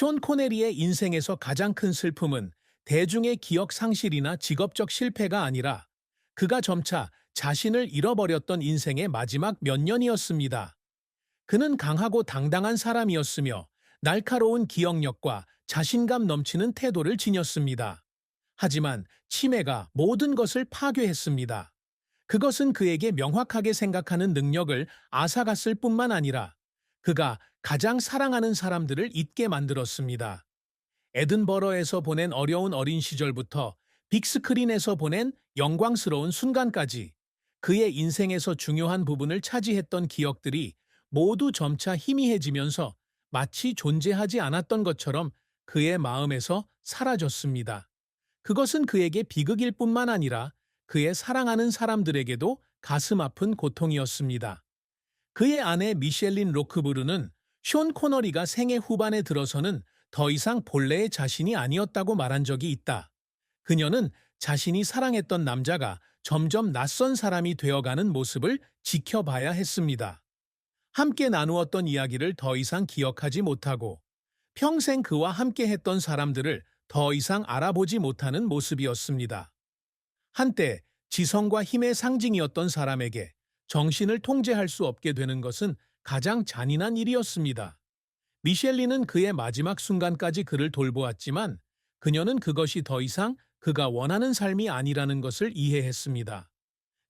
쇼 코네리의 인생에서 가장 큰 슬픔은 대중의 기억 상실이나 직업적 실패가 아니라 그가 점차 자신을 잃어버렸던 인생의 마지막 몇 년이었습니다. 그는 강하고 당당한 사람이었으며 날카로운 기억력과 자신감 넘치는 태도를 지녔습니다. 하지만 치매가 모든 것을 파괴했습니다. 그것은 그에게 명확하게 생각하는 능력을 앗아갔을 뿐만 아니라 그가 가장 사랑하는 사람들을 잊게 만들었습니다. 에든버러에서 보낸 어려운 어린 시절부터 빅스크린에서 보낸 영광스러운 순간까지 그의 인생에서 중요한 부분을 차지했던 기억들이 모두 점차 희미해지면서 마치 존재하지 않았던 것처럼 그의 마음에서 사라졌습니다. 그것은 그에게 비극일 뿐만 아니라 그의 사랑하는 사람들에게도 가슴 아픈 고통이었습니다. 그의 아내 미셸린 로크브르는 쇼 코너리가 생애 후반에 들어서는 더 이상 본래의 자신이 아니었다고 말한 적이 있다. 그녀는 자신이 사랑했던 남자가 점점 낯선 사람이 되어가는 모습을 지켜봐야 했습니다. 함께 나누었던 이야기를 더 이상 기억하지 못하고 평생 그와 함께 했던 사람들을 더 이상 알아보지 못하는 모습이었습니다. 한때 지성과 힘의 상징이었던 사람에게 정신을 통제할 수 없게 되는 것은 가장 잔인한 일이었습니다. 미셸리는 그의 마지막 순간까지 그를 돌보았지만 그녀는 그것이 더 이상 그가 원하는 삶이 아니라는 것을 이해했습니다.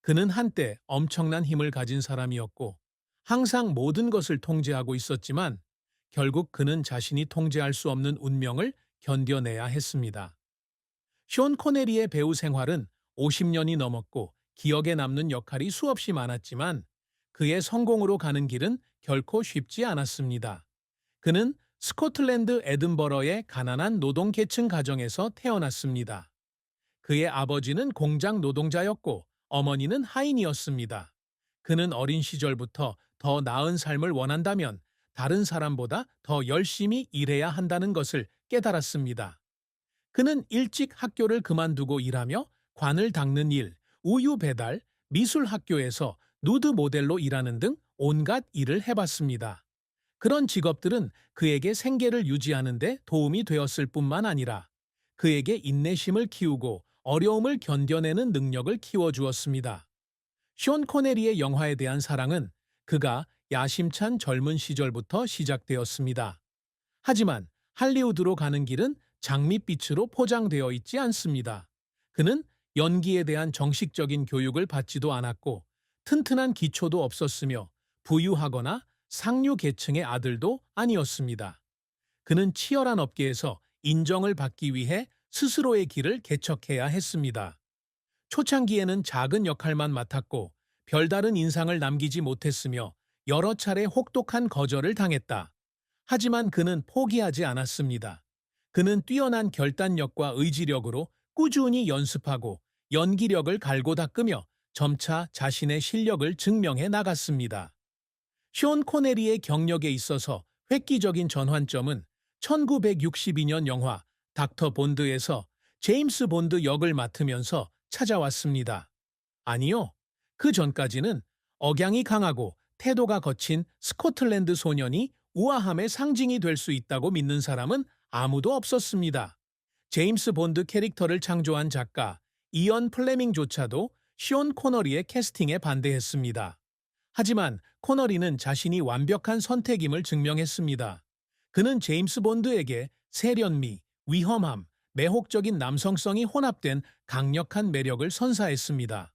그는 한때 엄청난 힘을 가진 사람이었고 항상 모든 것을 통제하고 있었지만 결국 그는 자신이 통제할 수 없는 운명을 견뎌내야 했습니다. 쇼 코네리의 배우 생활은 50년이 넘었고 기억에 남는 역할이 수없이 많았지만 그의 성공으로 가는 길은 결코 쉽지 않았습니다. 그는 스코틀랜드 에든버러의 가난한 노동계층 가정에서 태어났습니다. 그의 아버지는 공장 노동자였고 어머니는 하인이었습니다. 그는 어린 시절부터 더 나은 삶을 원한다면 다른 사람보다 더 열심히 일해야 한다는 것을 깨달았습니다. 그는 일찍 학교를 그만두고 일하며 관을 닦는 일, 우유 배달, 미술 학교에서 누드 모델로 일하는 등 온갖 일을 해봤습니다. 그런 직업들은 그에게 생계를 유지하는 데 도움이 되었을 뿐만 아니라 그에게 인내심을 키우고 어려움을 견뎌내는 능력을 키워주었습니다. 쇼 코네리의 영화에 대한 사랑은 그가 야심찬 젊은 시절부터 시작되었습니다. 하지만 할리우드로 가는 길은 장밋빛으로 포장되어 있지 않습니다. 그는 연기에 대한 정식적인 교육을 받지도 않았고 튼튼한 기초도 없었으며 부유하거나 상류 계층의 아들도 아니었습니다. 그는 치열한 업계에서 인정을 받기 위해 스스로의 길을 개척해야 했습니다. 초창기에는 작은 역할만 맡았고 별다른 인상을 남기지 못했으며 여러 차례 혹독한 거절을 당했다. 하지만 그는 포기하지 않았습니다. 그는 뛰어난 결단력과 의지력으로 꾸준히 연습하고 연기력을 갈고 닦으며 점차 자신의 실력을 증명해 나갔습니다. 쇼 코네리의 경력에 있어서 획기적인 전환점은 1962년 영화 닥터 본드에서 제임스 본드 역을 맡으면서 찾아왔습니다. 아니요, 그 전까지는 억양이 강하고 태도가 거친 스코틀랜드 소년이 우아함의 상징이 될 수 있다고 믿는 사람은 아무도 없었습니다. 제임스 본드 캐릭터를 창조한 작가 이언 플레밍조차도 쇼 코너리의 캐스팅에 반대했습니다. 하지만 코너리는 자신이 완벽한 선택임을 증명했습니다. 그는 제임스 본드에게 세련미, 위험함, 매혹적인 남성성이 혼합된 강력한 매력을 선사했습니다.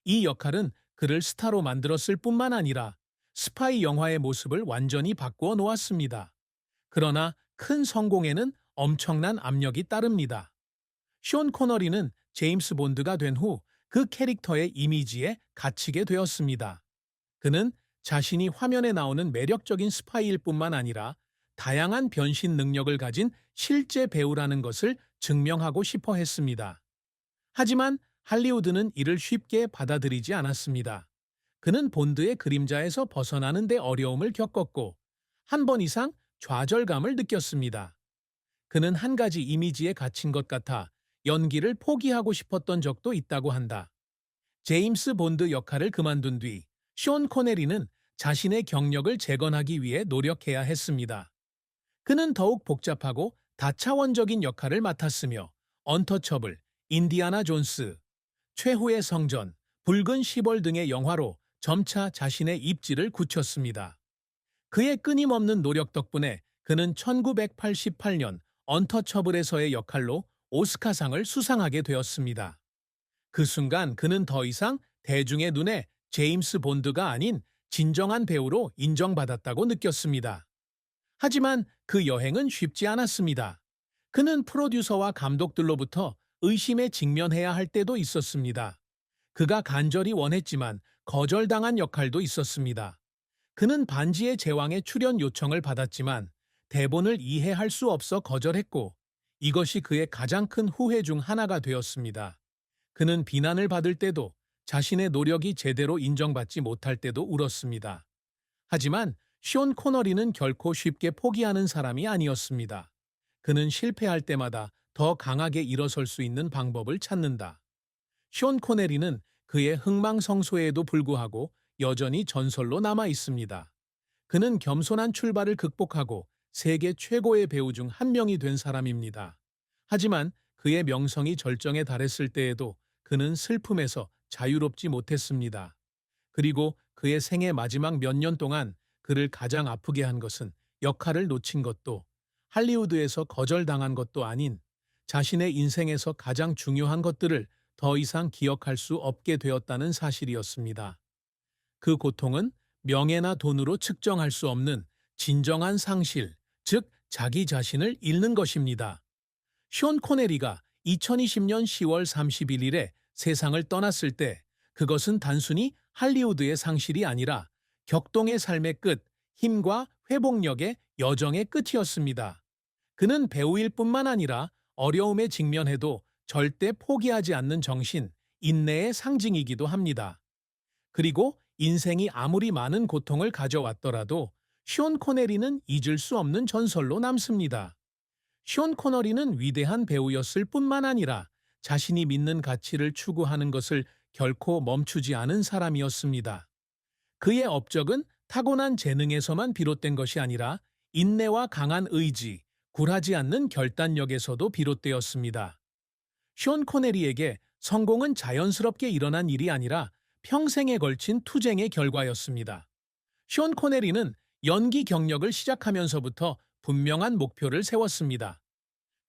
이 역할은 그를 스타로 만들었을 뿐만 아니라 스파이 영화의 모습을 완전히 바꾸어 놓았습니다. 그러나 큰 성공에는 엄청난 압력이 따릅니다. 쇼 코너리는 제임스 본드가 된 후 그 캐릭터의 이미지에 갇히게 되었습니다. 그는 자신이 화면에 나오는 매력적인 스파이일 뿐만 아니라 다양한 변신 능력을 가진 실제 배우라는 것을 증명하고 싶어 했습니다. 하지만 할리우드는 이를 쉽게 받아들이지 않았습니다. 그는 본드의 그림자에서 벗어나는 데 어려움을 겪었고 한 번 이상 좌절감을 느꼈습니다. 그는 한 가지 이미지에 갇힌 것 같아 연기를 포기하고 싶었던 적도 있다고 한다. 제임스 본드 역할을 그만둔 뒤 쇼 코네리는 자신의 경력을 재건하기 위해 노력해야 했습니다. 그는 더욱 복잡하고 다차원적인 역할을 맡았으며 언터처블, 인디아나 존스, 최후의 성전, 붉은 시벌 등의 영화로 점차 자신의 입지를 굳혔습니다. 그의 끊임없는 노력 덕분에 그는 1988년 언터처블에서의 역할로 오스카상을 수상하게 되었습니다. 그 순간 그는 더 이상 대중의 눈에 제임스 본드가 아닌 진정한 배우로 인정받았다고 느꼈습니다. 하지만 그 여행은 쉽지 않았습니다. 그는 프로듀서와 감독들로부터 의심에 직면해야 할 때도 있었습니다. 그가 간절히 원했지만 거절당한 역할도 있었습니다. 그는 반지의 제왕의 출연 요청을 받았지만 대본을 이해할 수 없어 거절했고 이것이 그의 가장 큰 후회 중 하나가 되었습니다. 그는 비난을 받을 때도 자신의 노력이 제대로 인정받지 못할 때도 울었습니다. 하지만 쇼 코너리는 결코 쉽게 포기하는 사람이 아니었습니다. 그는 실패할 때마다 더 강하게 일어설 수 있는 방법을 찾는다. 쇼 코네리는 그의 흥망성쇠에도 불구하고 여전히 전설로 남아 있습니다. 그는 겸손한 출발을 극복하고 세계 최고의 배우 중 한 명이 된 사람입니다. 하지만 그의 명성이 절정에 달했을 때에도 그는 슬픔에서 자유롭지 못했습니다. 그리고 그의 생애 마지막 몇 년 동안 그를 가장 아프게 한 것은 역할을 놓친 것도 할리우드에서 거절당한 것도 아닌 자신의 인생에서 가장 중요한 것들을 더 이상 기억할 수 없게 되었다는 사실이었습니다. 그 고통은 명예나 돈으로 측정할 수 없는 진정한 상실, 즉 자기 자신을 잃는 것입니다. 쇼 코네리가 2020년 10월 31일에 세상을 떠났을 때 그것은 단순히 할리우드의 상실이 아니라 격동의 삶의 끝, 힘과 회복력의 여정의 끝이었습니다. 그는 배우일 뿐만 아니라 어려움에 직면해도 절대 포기하지 않는 정신, 인내의 상징이기도 합니다. 그리고 인생이 아무리 많은 고통을 가져왔더라도 쇼 코네리는 잊을 수 없는 전설로 남습니다. 쇼 코너리는 위대한 배우였을 뿐만 아니라 자신이 믿는 가치를 추구하는 것을 결코 멈추지 않은 사람이었습니다. 그의 업적은 타고난 재능에서만 비롯된 것이 아니라 인내와 강한 의지, 굴하지 않는 결단력에서도 비롯되었습니다. 쇼 코네리에게 성공은 자연스럽게 일어난 일이 아니라 평생에 걸친 투쟁의 결과였습니다. 쇼 코네리는 연기 경력을 시작하면서부터 분명한 목표를 세웠습니다.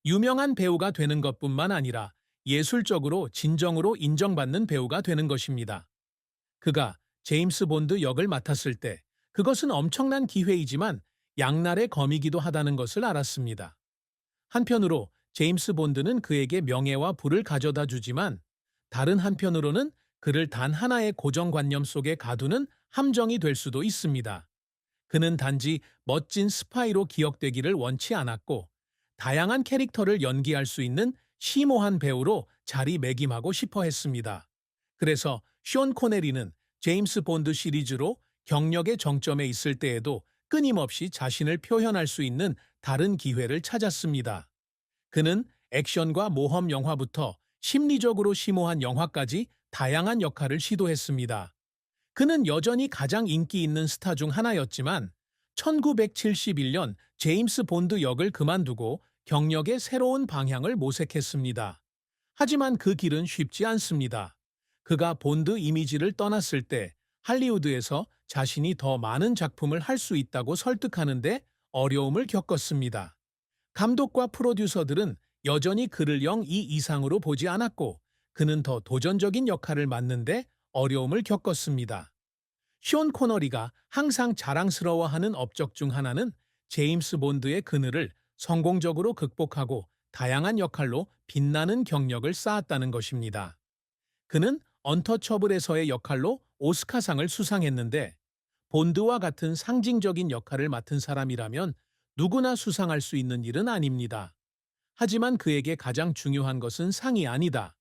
유명한 배우가 되는 것뿐만 아니라 예술적으로 진정으로 인정받는 배우가 되는 것입니다. 그가 제임스 본드 역을 맡았을 때 그것은 엄청난 기회이지만 양날의 검이기도 하다는 것을 알았습니다. 한편으로 제임스 본드는 그에게 명예와 부를 가져다 주지만 다른 한편으로는 그를 단 하나의 고정관념 속에 가두는 함정이 될 수도 있습니다. 그는 단지 멋진 스파이로 기억되기를 원치 않았고 다양한 캐릭터를 연기할 수 있는 심오한 배우로 자리매김하고 싶어 했습니다. 그래서 쇼 코네리는 제임스 본드 시리즈로 경력의 정점에 있을 때에도 끊임없이 자신을 표현할 수 있는 다른 기회를 찾았습니다. 그는 액션과 모험 영화부터 심리적으로 심오한 영화까지 다양한 역할을 시도했습니다. 그는 여전히 가장 인기 있는 스타 중 하나였지만 1971년 제임스 본드 역을 그만두고 경력의 새로운 방향을 모색했습니다. 하지만 그 길은 쉽지 않습니다. 그가 본드 이미지를 떠났을 때 할리우드에서 자신이 더 많은 작품을 할 수 있다고 설득하는데 어려움을 겪었습니다. 감독과 프로듀서들은 여전히 그를 영 이 이상으로 보지 않았고 그는 더 도전적인 역할을 맡는데 어려움을 겪었습니다. 쇼 코너리가 항상 자랑스러워하는 업적 중 하나는 제임스 본드의 그늘을 성공적으로 극복하고 다양한 역할로 빛나는 경력을 쌓았다는 것입니다. 그는 언터처블에서의 역할로 오스카상을 수상했는데 본드와 같은 상징적인 역할을 맡은 사람이라면 누구나 수상할 수 있는 일은 아닙니다. 하지만 그에게 가장 중요한 것은 상이 아니다.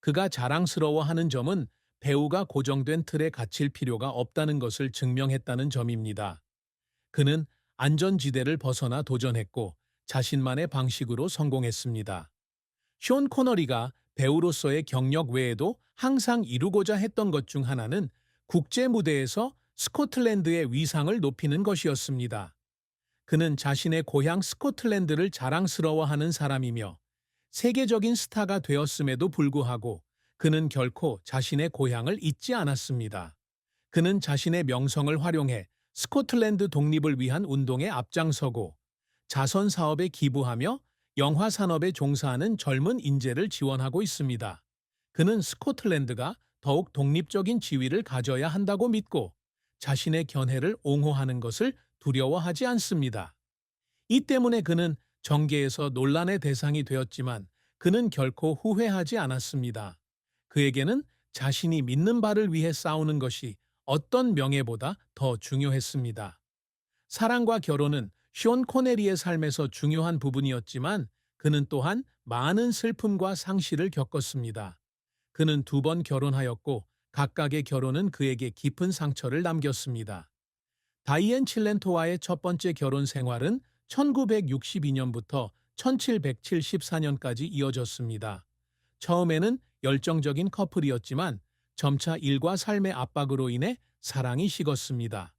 그가 자랑스러워하는 점은 배우가 고정된 틀에 갇힐 필요가 없다는 것을 증명했다는 점입니다. 그는 안전지대를 벗어나 도전했고 자신만의 방식으로 성공했습니다. 쇼 코너리가 배우로서의 경력 외에도 항상 이루고자 했던 것 중 하나는 국제 무대에서 스코틀랜드의 위상을 높이는 것이었습니다. 그는 자신의 고향 스코틀랜드를 자랑스러워하는 사람이며 세계적인 스타가 되었음에도 불구하고 그는 결코 자신의 고향을 잊지 않았습니다. 그는 자신의 명성을 활용해 스코틀랜드 독립을 위한 운동에 앞장서고 자선 사업에 기부하며 영화 산업에 종사하는 젊은 인재를 지원하고 있습니다. 그는 스코틀랜드가 더욱 독립적인 지위를 가져야 한다고 믿고 자신의 견해를 옹호하는 것을 두려워하지 않습니다. 이 때문에 그는 정계에서 논란의 대상이 되었지만 그는 결코 후회하지 않았습니다. 그에게는 자신이 믿는 바를 위해 싸우는 것이 어떤 명예보다 더 중요했습니다. 사랑과 결혼은 쇼 코네리의 삶에서 중요한 부분이었지만 그는 또한 많은 슬픔과 상실을 겪었습니다. 그는 2번 결혼하였고 각각의 결혼은 그에게 깊은 상처를 남겼습니다. 다이앤 칠렌토와의 첫 번째 결혼 생활은 1962년부터 1774년까지 이어졌습니다. 처음에는 열정적인 커플이었지만 점차 일과 삶의 압박으로 인해 사랑이 식었습니다.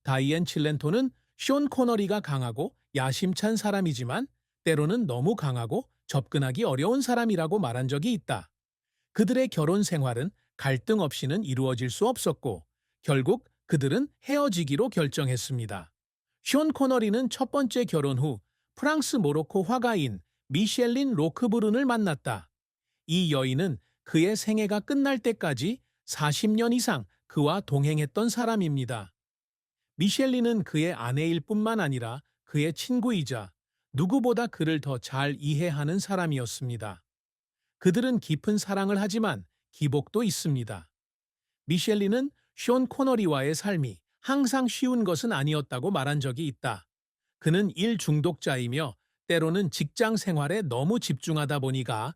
다이앤 칠렌토는 쇼 코너리가 강하고 야심찬 사람이지만 때로는 너무 강하고 접근하기 어려운 사람이라고 말한 적이 있다. 그들의 결혼 생활은 갈등 없이는 이루어질 수 없었고 결국 그들은 헤어지기로 결정했습니다. 쇼 코너리는 첫 번째 결혼 후 프랑스 모로코 화가인 미셸린 로크브룬을 만났다. 이 여인은 그의 생애가 끝날 때까지 40년 이상 그와 동행했던 사람입니다. 미셸린은 그의 아내일 뿐만 아니라 그의 친구이자 누구보다 그를 더 잘 이해하는 사람이었습니다. 그들은 깊은 사랑을 하지만 기복도 있습니다. 미셸린은 쇼 코너리와의 삶이 항상 쉬운 것은 아니었다고 말한 적이 있다. 그는 일 중독자이며 때로는 직장 생활에 너무 집중하다 보니까